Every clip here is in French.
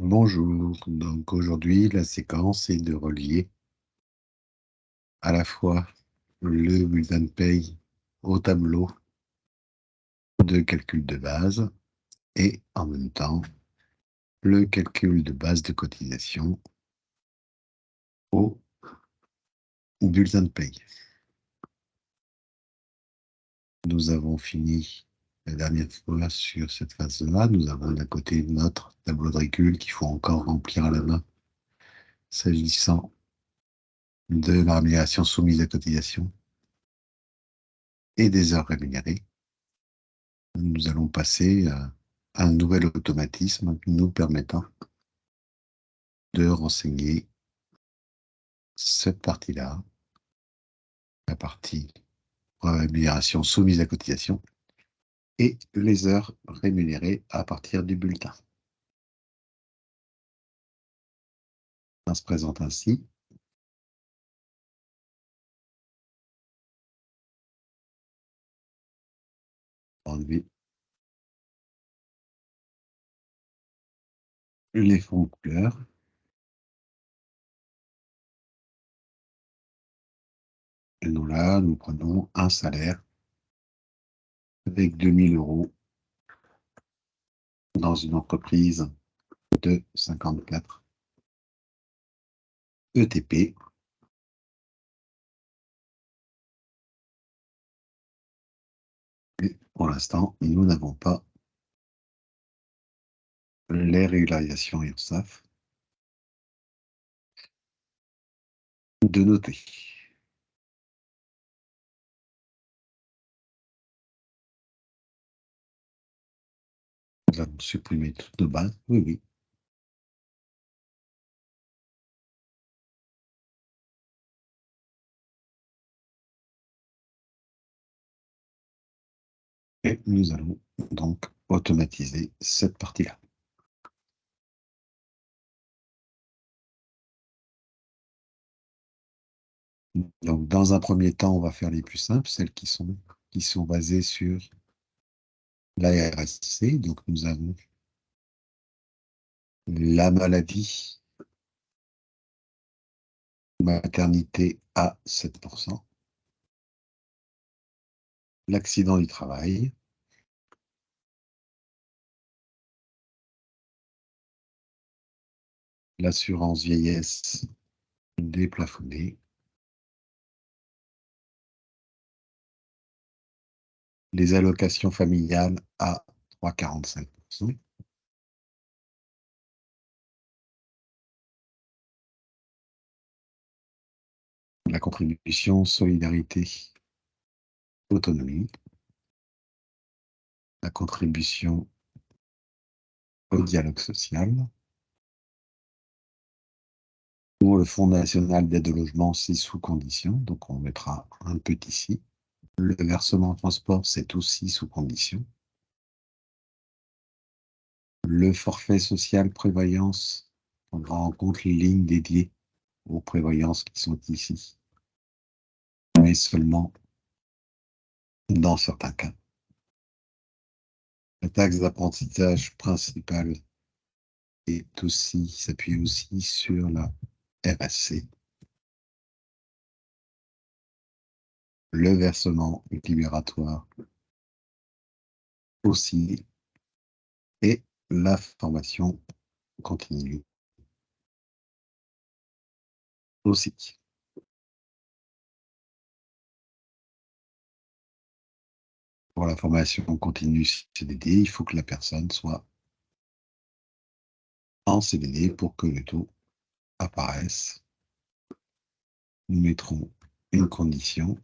Bonjour, donc aujourd'hui la séquence est de relier à la fois le bulletin de paye au tableau de calcul de base et en même temps le calcul de base de cotisation au bulletin de paye. Nous avons fini la dernière fois sur cette phase-là. Nous avons d'un côté notre tableau de recul qu'il faut encore remplir à la main s'agissant de la rémunération soumise à cotisation et des heures rémunérées. Nous allons passer à un nouvel automatisme nous permettant de renseigner cette partie-là, la partie rémunération soumise à cotisation et les heures rémunérées à partir du bulletin. Ça se présente ainsi. Enlever les fonds de couleur. Et nous là, nous prenons un salaire avec 2000 € dans une entreprise de 54 ETP. Et pour l'instant, nous n'avons pas les régularisations URSSAF de noter. Nous allons supprimer toutes nos bases. Oui, oui. Et nous allons donc automatiser cette partie-là. Donc, dans un premier temps, on va faire les plus simples, celles qui sont basées sur la RSC. Donc, nous avons la maladie, maternité à 7%, l'accident du travail, l'assurance vieillesse déplafonnée, les allocations familiales à 3,45%, la contribution solidarité autonomie, la contribution au dialogue social, pour le Fonds national d'aide au logement, c'est sous condition, donc on mettra un petit ici. Le versement transport, c'est aussi sous condition. Le forfait social prévoyance prendra en compte les lignes dédiées aux prévoyances qui sont ici, mais seulement dans certains cas. La taxe d'apprentissage principale s'appuie aussi sur la RSC. Le versement libératoire aussi, et la formation continue aussi. Pour la formation continue CDD, il faut que la personne soit en CDD pour que le taux apparaisse. Nous mettrons une condition.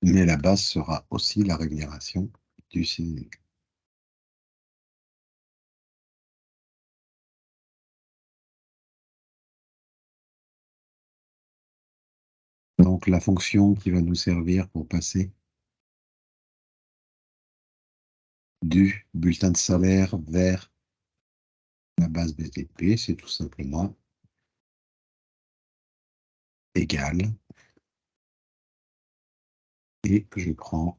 Mais la base sera aussi la rémunération du CDD. Donc la fonction qui va nous servir pour passer du bulletin de salaire vers la base BTP, c'est tout simplement égal, et je prends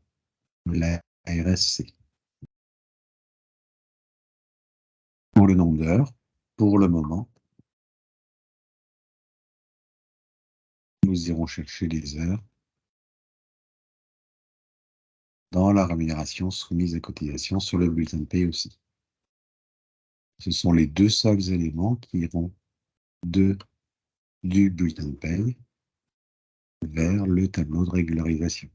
la RSC. Pour le nombre d'heures, pour le moment, nous irons chercher les heures dans la rémunération soumise à cotisation sur le bulletin de paie aussi. Ce sont les deux seuls éléments qui iront du bulletin de paie vers le tableau de régularisation.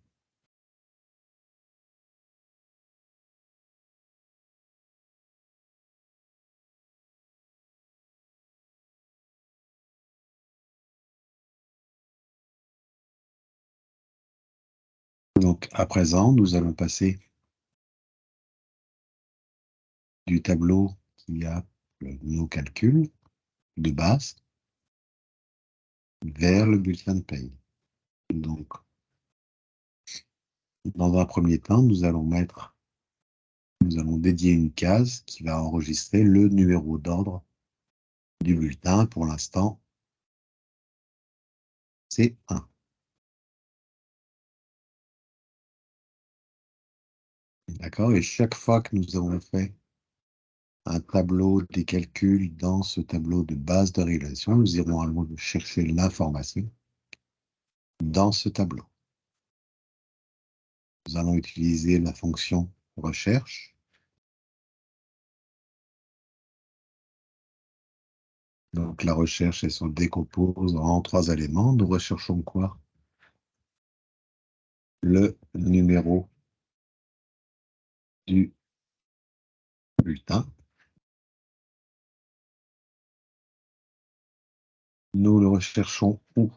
Donc, à présent, nous allons passer du tableau qui a nos calculs de base vers le bulletin de paie. Donc, dans un premier temps, nous allons dédier une case qui va enregistrer le numéro d'ordre du bulletin. Pour l'instant, c'est 1. D'accord? Et chaque fois que nous avons fait un tableau des calculs dans ce tableau de base de régulation, nous irons chercher l'information dans ce tableau. Nous allons utiliser la fonction recherche. Donc la recherche, elle se décompose en 3 éléments. Nous recherchons quoi? Le numéro du bulletin. Nous le recherchons où?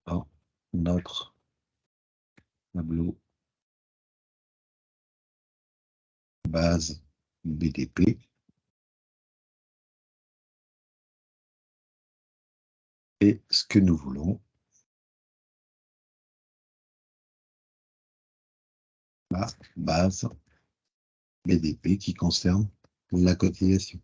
Dans notre tableau base BDP. Et ce que nous voulons, la base BDP qui concerne la cotisation.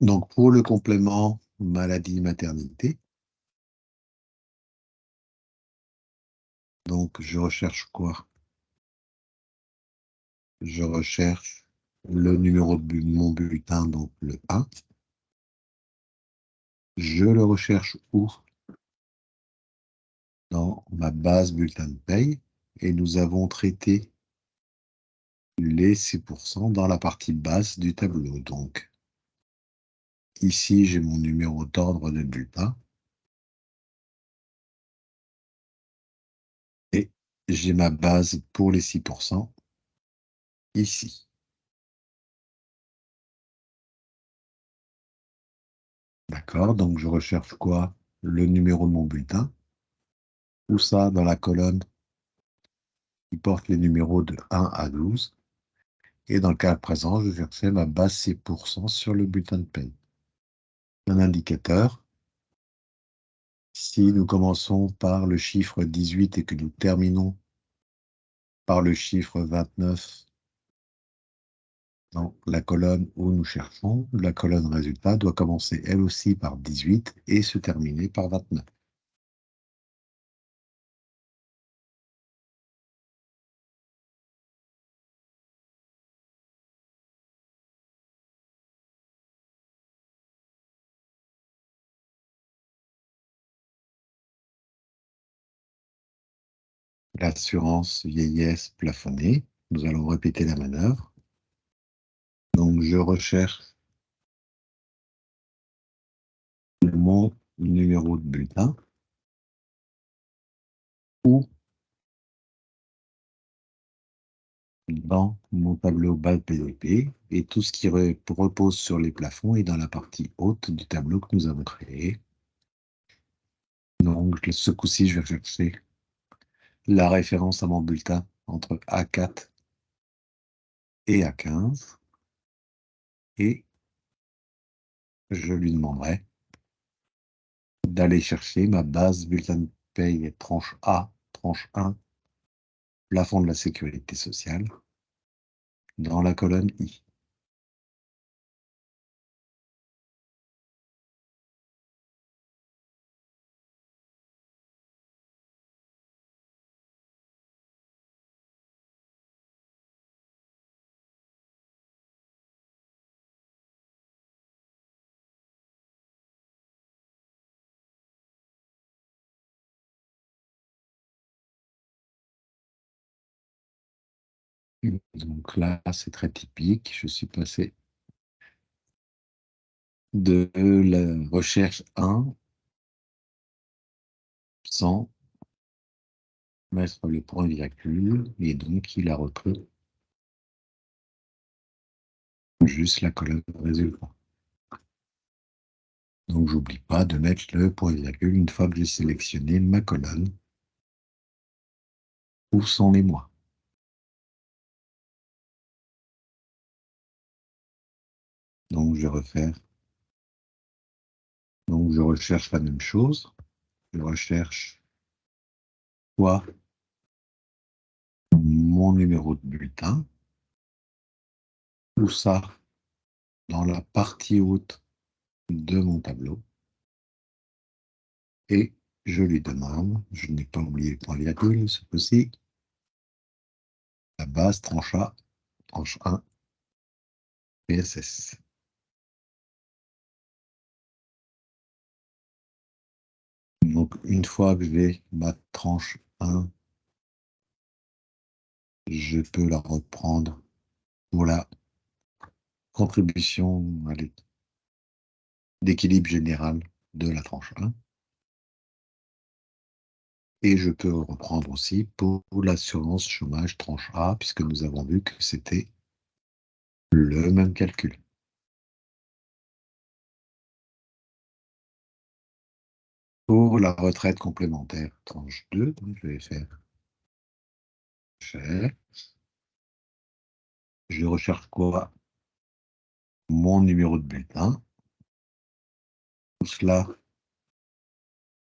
Donc, pour le complément maladie-maternité, donc je recherche quoi? Je recherche le numéro de mon bulletin, donc le 1. Je le recherche où? Dans ma base bulletin de paye. Et nous avons traité les 6% dans la partie basse du tableau. Donc, ici, j'ai mon numéro d'ordre de bulletin. Et j'ai ma base pour les 6% ici. D'accord, donc je recherche quoi? Le numéro de mon bulletin. Où ça? Dans la colonne qui porte les numéros de 1 à 12. Et dans le cas présent, je cherchais ma base 6% sur le bulletin de paie. Un indicateur. Si nous commençons par le chiffre 18 et que nous terminons par le chiffre 29 dans la colonne où nous cherchons, la colonne résultat doit commencer elle aussi par 18 et se terminer par 29. L'assurance vieillesse plafonnée. Nous allons répéter la manœuvre. Donc, je recherche mon numéro de bulletin ou dans mon tableau base PDP et tout ce qui repose sur les plafonds est dans la partie haute du tableau que nous avons créé. Donc, ce coup-ci, je vais chercher la référence à mon bulletin entre A4 et A15 et je lui demanderai d'aller chercher ma base bulletin de paye tranche A, tranche 1, plafond de la sécurité sociale, dans la colonne I. Donc là, c'est très typique. Je suis passé de la recherche 1 sans mettre le point virgule, et donc il a repris juste la colonne résultat. Donc j'oublie pas de mettre le point virgule une fois que j'ai sélectionné ma colonne. Où sont les mois? Donc je vais refaire. Donc je recherche la même chose. Je recherche quoi? Mon numéro de bulletin. Où ça? Dans la partie haute de mon tableau. Et je lui demande, je n'ai pas oublié le point virgule, ce coup-ci, la base tranche A, tranche 1, PSS. Donc, une fois que j'ai ma tranche 1, je peux la reprendre pour la contribution d'équilibre général de la tranche 1. Et je peux reprendre aussi pour l'assurance chômage tranche A, puisque nous avons vu que c'était le même calcul. Pour la retraite complémentaire tranche 2, je vais faire cher. Je recherche quoi? Mon numéro de bulletin. Tout cela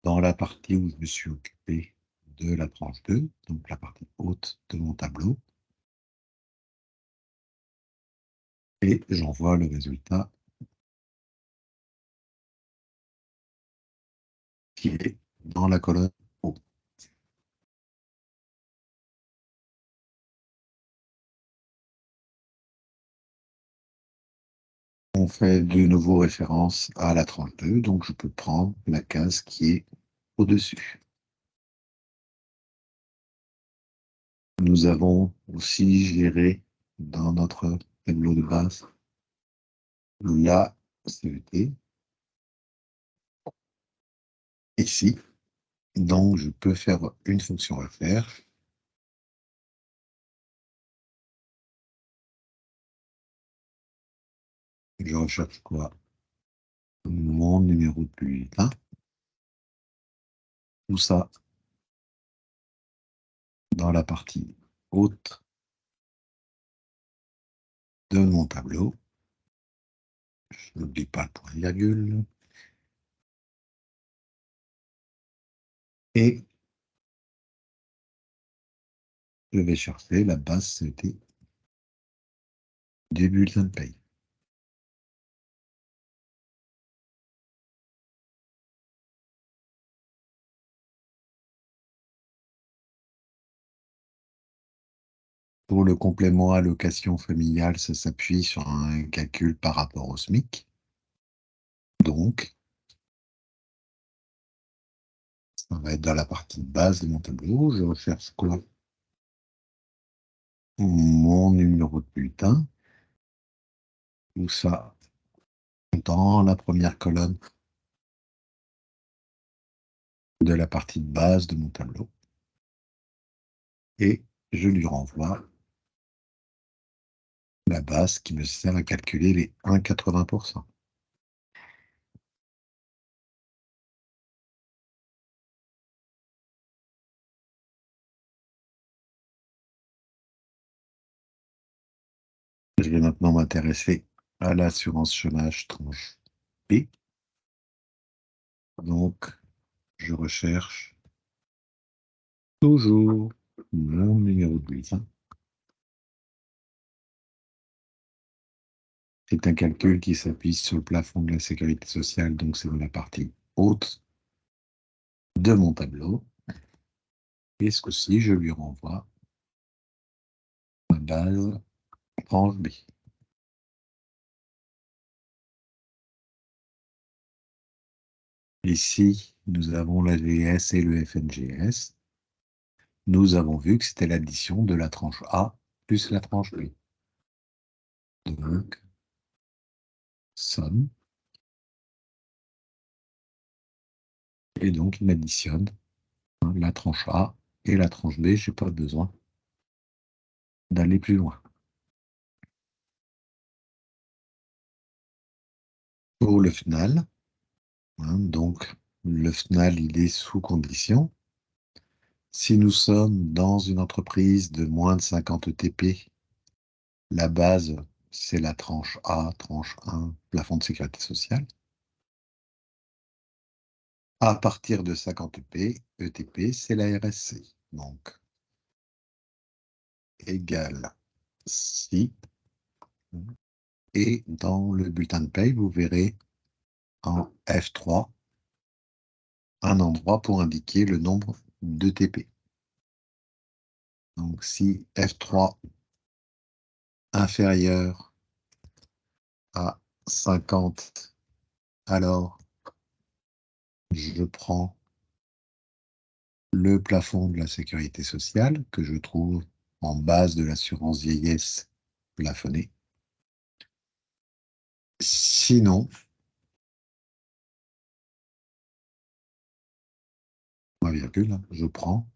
dans la partie où je me suis occupé de la tranche 2, donc la partie haute de mon tableau. Et j'envoie le résultat qui est dans la colonne haut. On fait de nouveau référence à la tranche 2, donc je peux prendre la case qui est au-dessus. Nous avons aussi géré dans notre tableau de base la CET ici. Donc, je peux faire une fonction refaire. Je recherche quoi? Mon numéro de bulletin. Tout ça dans la partie haute de mon tableau. Je n'oublie pas le point virgule. Et je vais chercher la base CT du bulletin de paye. Pour le complément allocation familiale, ça s'appuie sur un calcul par rapport au SMIC. Donc, ça va être dans la partie base de mon tableau. Je recherche quoi? Mon numéro de bulletin. Tout ça dans la première colonne de la partie de base de mon tableau. Et je lui renvoie la base qui me sert à calculer les 1,80%. Je vais maintenant m'intéresser à l'assurance chômage tranche B. Donc, je recherche toujours mon numéro de bulletin. C'est un calcul qui s'appuie sur le plafond de la sécurité sociale, donc c'est dans la partie haute de mon tableau. Et ce coup-ci, je lui renvoie ma base tranche B. Ici, nous avons l'AGS et le FNGS. Nous avons vu que c'était l'addition de la tranche A plus la tranche B. Donc, somme. Et donc, il m'additionne la tranche A et la tranche B. Je n'ai pas besoin d'aller plus loin. Pour le final, donc le final, il est sous condition. Si nous sommes dans une entreprise de moins de 50 TP, la base, c'est la tranche A, tranche 1, plafond de sécurité sociale. À partir de 50 ETP, c'est la RSC. Donc, égale si. Et dans le bulletin de paye, vous verrez en F3 un endroit pour indiquer le nombre de TP. Donc, si F3 inférieur à 50, alors je prends le plafond de la sécurité sociale que je trouve en base de l'assurance vieillesse plafonnée. Sinon, virgule, je prends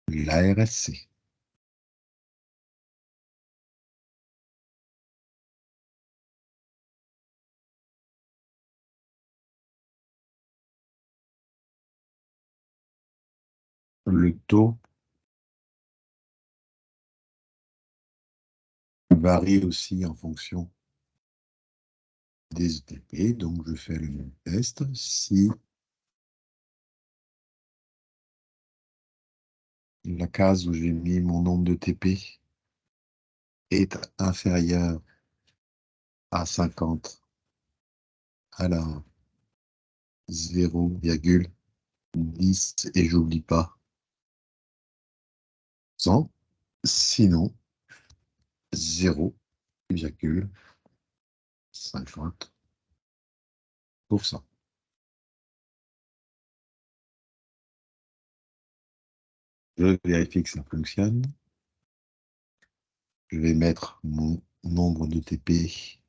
la RSC. Le taux varie aussi en fonction des ETP, donc je fais le même test. Si la case où j'ai mis mon nombre de TP est inférieure à 50, alors 0,10 et j'oublie pas 100, sinon 0,50%. Je vérifie que ça fonctionne. Je vais mettre mon nombre de TP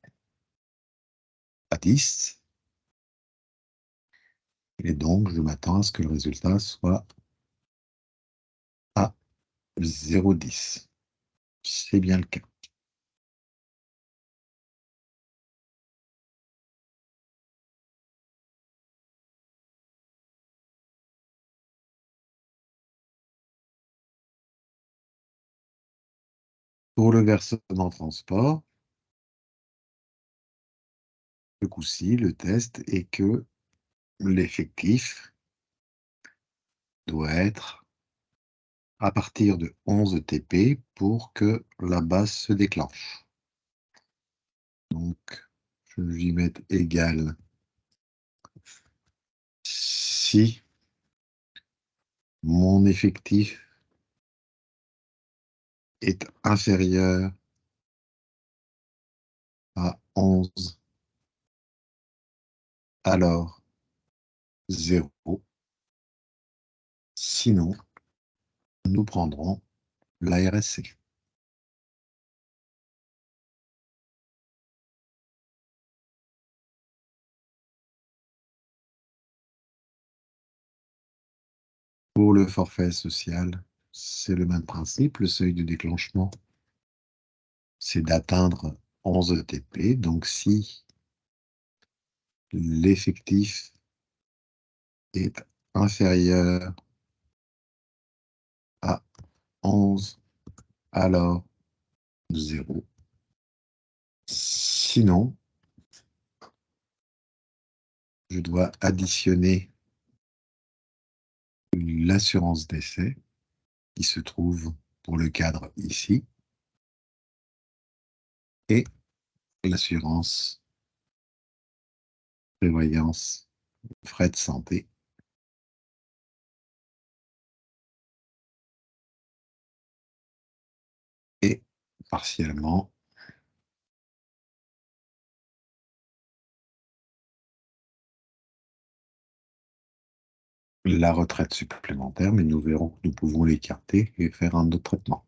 à 10. Et donc, je m'attends à ce que le résultat soit à 0,10. C'est bien le cas. Pour le versement transport, ce coup-ci, le test est que l'effectif doit être à partir de 11 TP pour que la base se déclenche. Donc, je vais lui mettre égal si mon effectif est inférieur à 11, alors 0. Sinon, nous prendrons la RSC. Pour le forfait social, c'est le même principe. Le seuil de déclenchement, c'est d'atteindre 11 ETP. Donc, si l'effectif est inférieur à 11, alors 0. Sinon, je dois additionner l'assurance décès qui se trouve pour le cadre ici et l'assurance prévoyance frais de santé et partiellement la retraite supplémentaire, mais nous verrons que nous pouvons l'écarter et faire un autre traitement.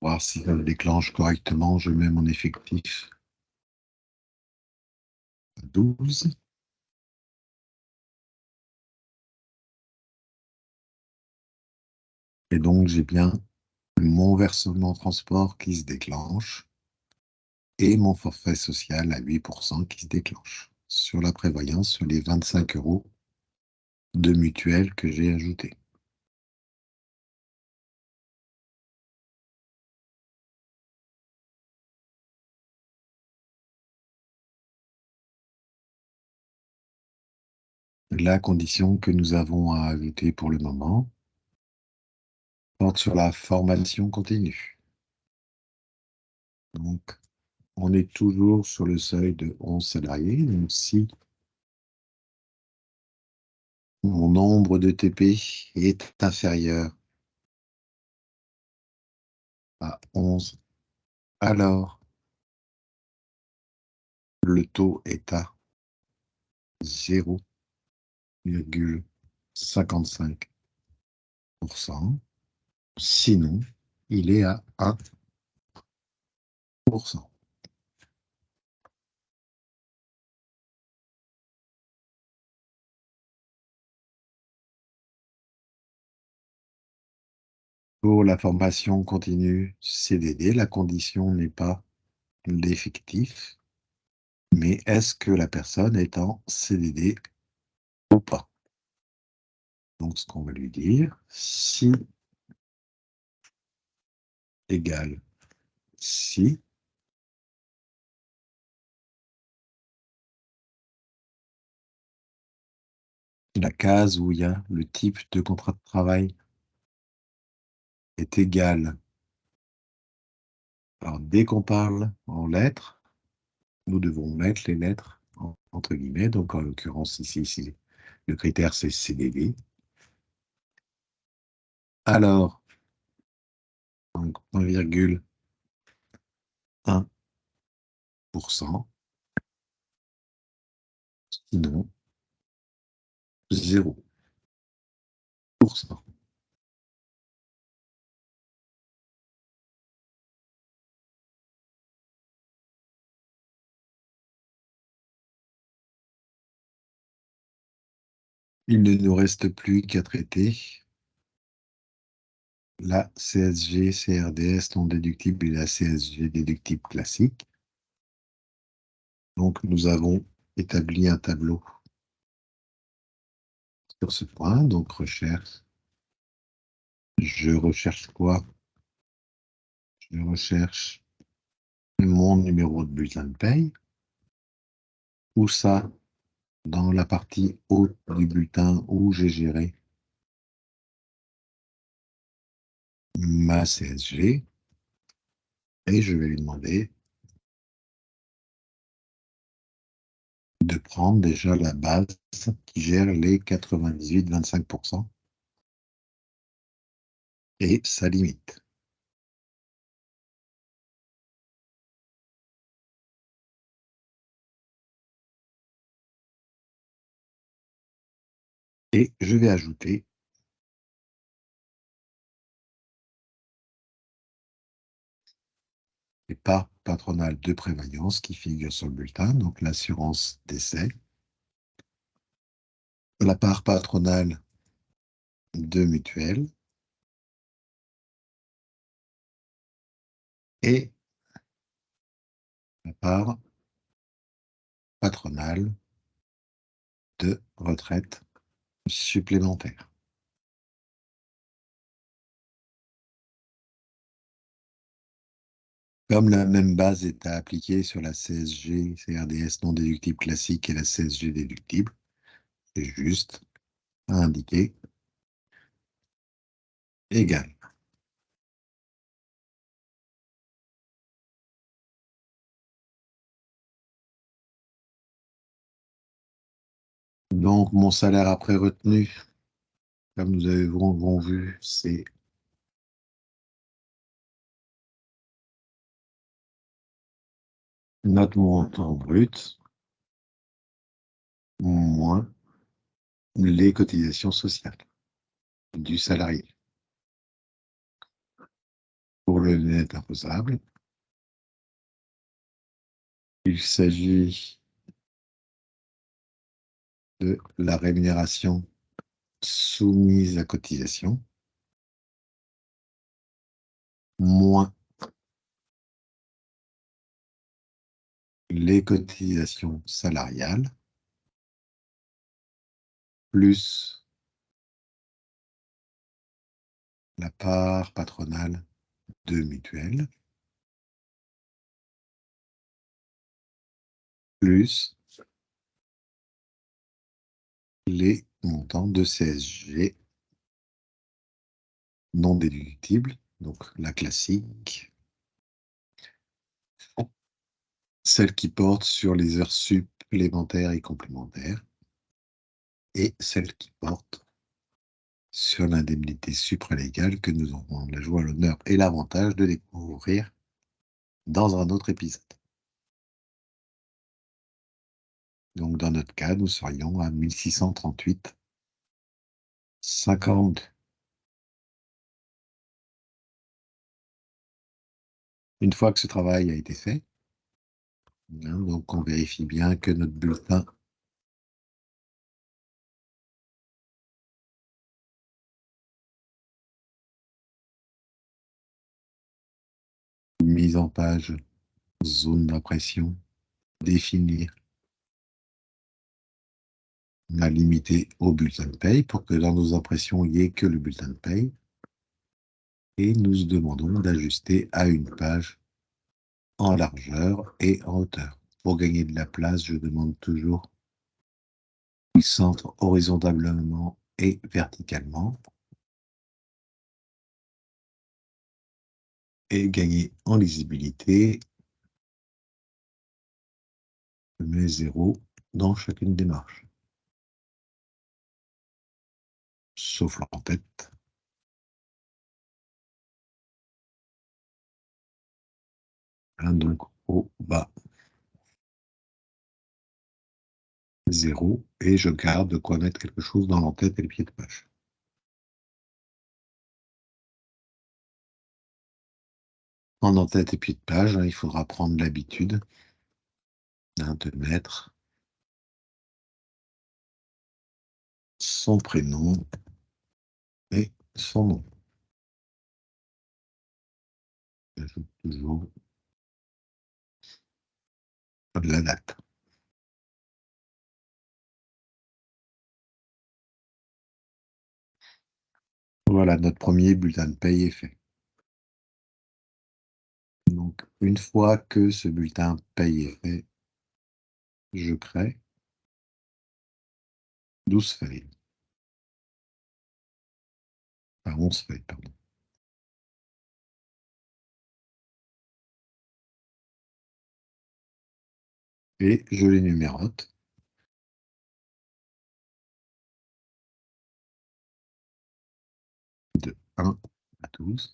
Voir si ça le déclenche correctement, je mets mon effectif à 12. Et donc, j'ai bien mon versement transport qui se déclenche et mon forfait social à 8% qui se déclenche sur la prévoyance, sur les 25 € de mutuelle que j'ai ajouté. La condition que nous avons à ajouter pour le moment porte sur la formation continue. Donc, on est toujours sur le seuil de 11 salariés. Donc, si mon nombre de TP est inférieur à 11, alors le taux est à 0,55%. Sinon, il est à 1%. Pour la formation continue CDD, la condition n'est pas l'effectif, mais est-ce que la personne est en CDD ou pas? Donc, ce qu'on va lui dire, si égale si, la case où il y a le type de contrat de travail est égale. Alors, dès qu'on parle en lettres, nous devons mettre les lettres entre guillemets. Donc, en l'occurrence, ici, le critère, c'est CDD. Alors, donc 1,1%, sinon 0%. Il ne nous reste plus qu'à traiter la CSG, CRDS non déductible et la CSG déductible classique. Donc, nous avons établi un tableau sur ce point. Donc, recherche. Je recherche quoi? Je recherche mon numéro de bulletin de paye. Où ça? Dans la partie haute du bulletin où j'ai géré ma CSG. Et je vais lui demander de prendre déjà la base qui gère les 98,25% et sa limite. Et je vais ajouter les parts patronales de prévoyance qui figurent sur le bulletin, donc l'assurance décès, la part patronale de mutuelle et la part patronale de retraite supplémentaire. Comme la même base est à appliquer sur la CSG, CRDS non déductible classique et la CSG déductible, c'est juste à indiquer égal. Donc, mon salaire après retenue, comme nous avons vu, c'est notre montant brut moins les cotisations sociales du salarié. Pour le net imposable. Il s'agit de la rémunération soumise à cotisation, moins les cotisations salariales, plus la part patronale de mutuelle, plus les montants de CSG non déductibles, donc la classique, celle qui porte sur les heures supplémentaires et complémentaires, et celle qui porte sur l'indemnité supralégale que nous aurons la joie, l'honneur et l'avantage de découvrir dans un autre épisode. Donc, dans notre cas, nous serions à 1638,50. Une fois que ce travail a été fait, donc on vérifie bien que notre bulletin mise en page, zone d'impression, définir, on a limité au bulletin de paye pour que dans nos impressions, il n'y ait que le bulletin de paye. Et nous demandons d'ajuster à une page en largeur et en hauteur. Pour gagner de la place, je demande toujours qu'il centre horizontalement et verticalement. Et gagner en lisibilité, je mets 0 dans chacune des marches. Sauf l'en-tête. Donc au bas. 0 et je garde de quoi mettre quelque chose dans l'en-tête et le pied de page. En en-tête et pied de page, il faudra prendre l'habitude de mettre son prénom et son nom. J'ajoute toujours la date. Voilà, notre premier bulletin de paye est fait. Donc, une fois que ce bulletin de paye est fait, je crée 12 feuilles. Enfin, 11 feuilles, pardon. Et je les numérote. De 1 à 12.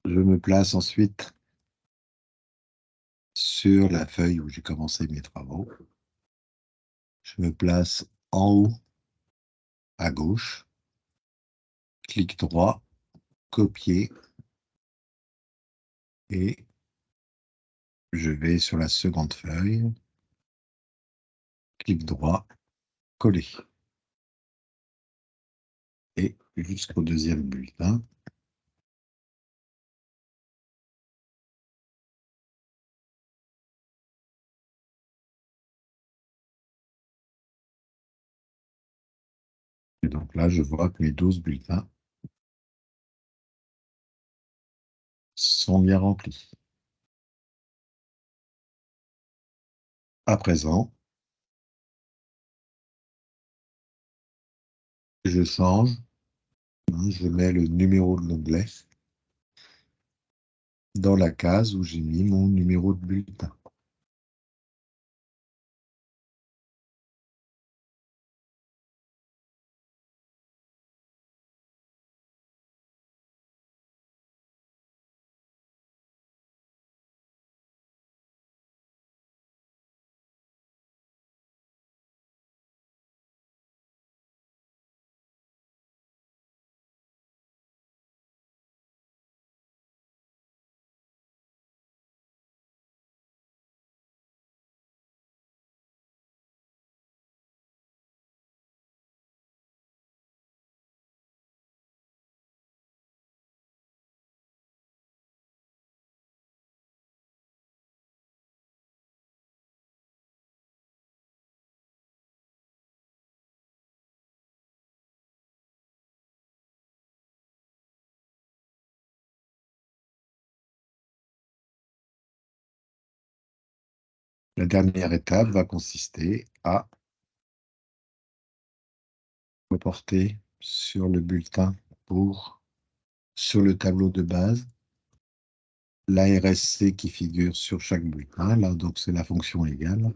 Je me place ensuite sur la feuille où j'ai commencé mes travaux. Je me place en haut à gauche, clic droit, copier, et je vais sur la seconde feuille, clic droit, coller. Et jusqu'au deuxième bulletin. Et donc là, je vois que mes 12 bulletins sont bien remplis. À présent, je change, je mets le numéro de l'onglet dans la case où j'ai mis mon numéro de bulletin. La dernière étape va consister à reporter sur le bulletin sur le tableau de base, l'ARSC qui figure sur chaque bulletin. Là, donc, c'est la fonction égale.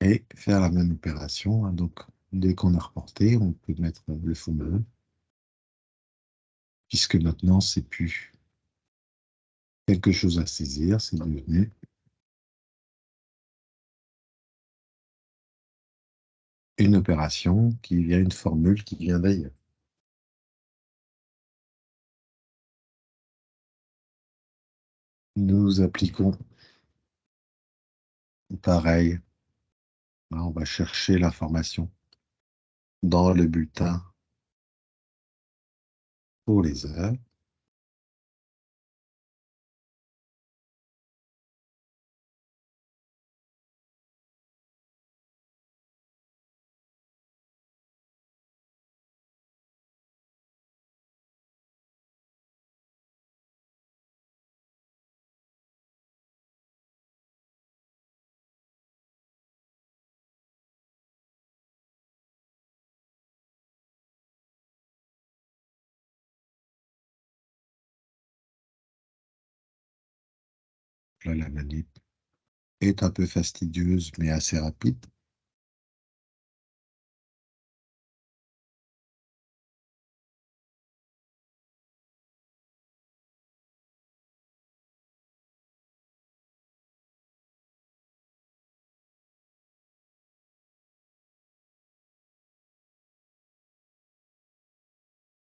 Et faire la même opération, hein. Donc, dès qu'on a reporté, on peut mettre le fond bleu, puisque maintenant, c'est plus quelque chose à saisir, c'est devenu une opération qui vient, une formule qui vient d'ailleurs. Nous appliquons pareil. Là, on va chercher l'information dans le bulletin pour les heures. Là, la manip est un peu fastidieuse, mais assez rapide.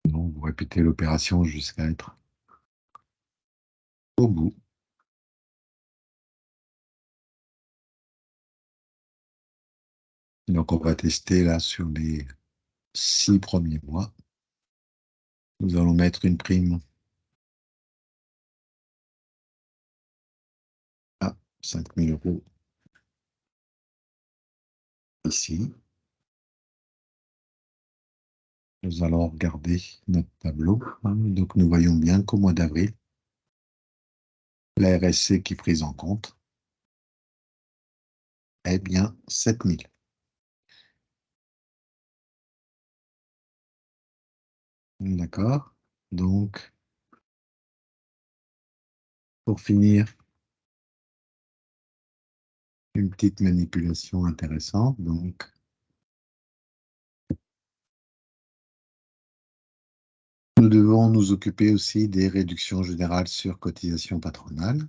Donc, vous répétez l'opération jusqu'à être au bout. Donc, on va tester là sur les 6 premiers mois. Nous allons mettre une prime à 5 000 € ici. Nous allons regarder notre tableau. Donc, nous voyons bien qu'au mois d'avril, la RSC qui est prise en compte est bien 7 000. D'accord? Donc, pour finir, une petite manipulation intéressante. Donc, nous devons nous occuper aussi des réductions générales sur cotisation patronale.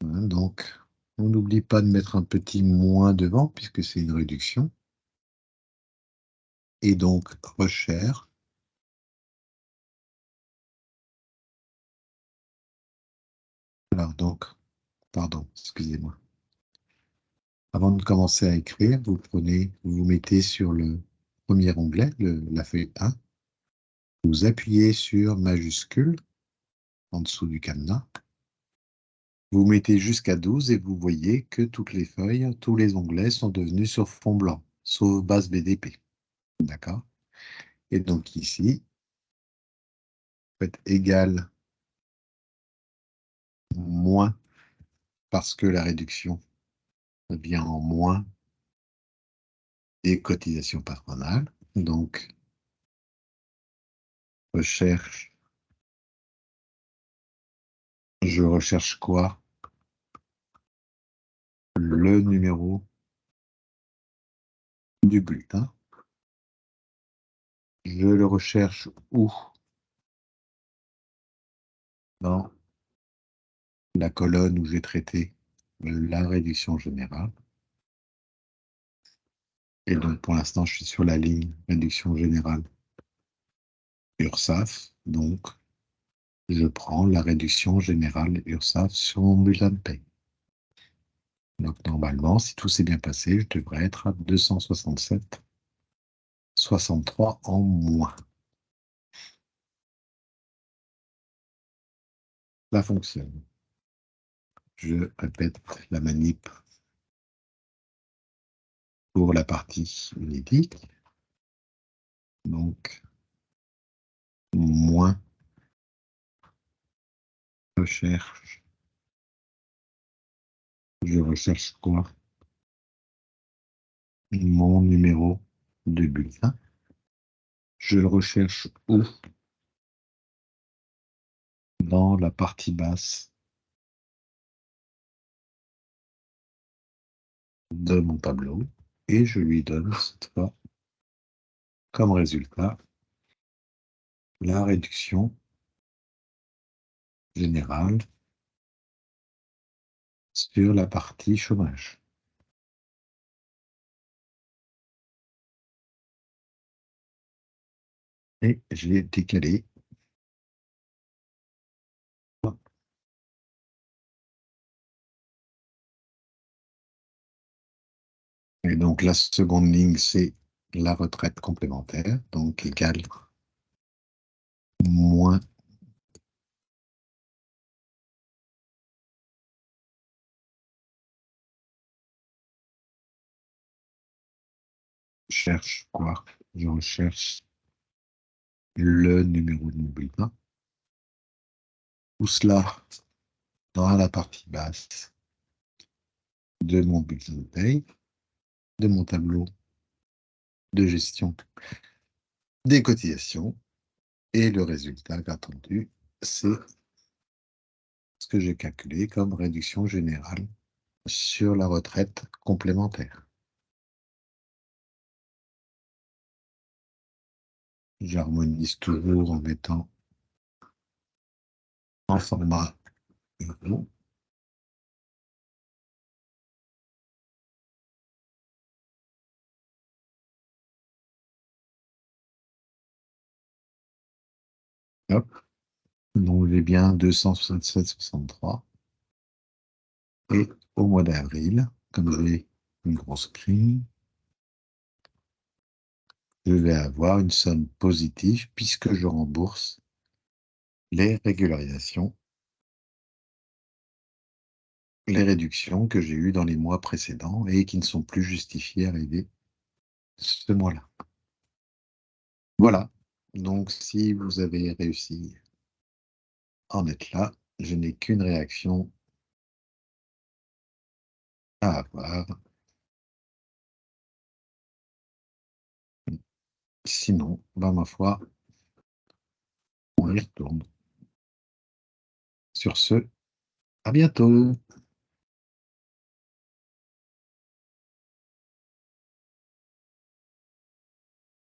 Donc, on n'oublie pas de mettre un petit moins devant puisque c'est une réduction. Et donc, recherche. Alors, donc, pardon, excusez-moi. Avant de commencer à écrire, vous vous mettez sur le premier onglet, la feuille 1. Vous appuyez sur majuscule en dessous du cadenas. Vous mettez jusqu'à 12 et vous voyez que toutes les feuilles, tous les onglets sont devenus sur fond blanc, sauf base BDP. D'accord? Et donc ici, vous faites égal moins parce que la réduction vient en moins des cotisations patronales. Donc, recherche, je recherche quoi? Le numéro du bulletin. Je le recherche où? Dans la colonne où j'ai traité la réduction générale. Et donc, pour l'instant, je suis sur la ligne réduction générale URSSAF. Donc, je prends la réduction générale URSSAF sur mon bulletin de paie. Donc normalement, si tout s'est bien passé, je devrais être à 267,63 en moins. Ça fonctionne. Je répète la manip pour la partie unique. Donc, moins recherche. Je recherche quoi? Mon numéro de bulletin. Je le recherche où? Dans la partie basse de mon tableau. Et je lui donne cette fois comme résultat la réduction générale sur la partie chômage. Et je l'ai décalé. Et donc la seconde ligne, c'est la retraite complémentaire, donc égale moins cherche quoi? Je recherche le numéro de mon bulletin. Tout cela dans la partie basse de mon bulletin de paye, de mon tableau de gestion des cotisations. Et le résultat attendu, c'est ce que j'ai calculé comme réduction générale sur la retraite complémentaire. J'harmonise toujours en mettant en format euro. Hop. Donc j'ai bien 267,63. Et au mois d'avril, comme j'ai une grosse prime, je vais avoir une somme positive puisque je rembourse les régularisations, les réductions que j'ai eues dans les mois précédents et qui ne sont plus justifiées à arriver ce mois-là. Voilà. Donc, si vous avez réussi à en être là, je n'ai qu'une réaction à avoir. Sinon, ben, ma foi, on y retourne. Sur ce, à bientôt.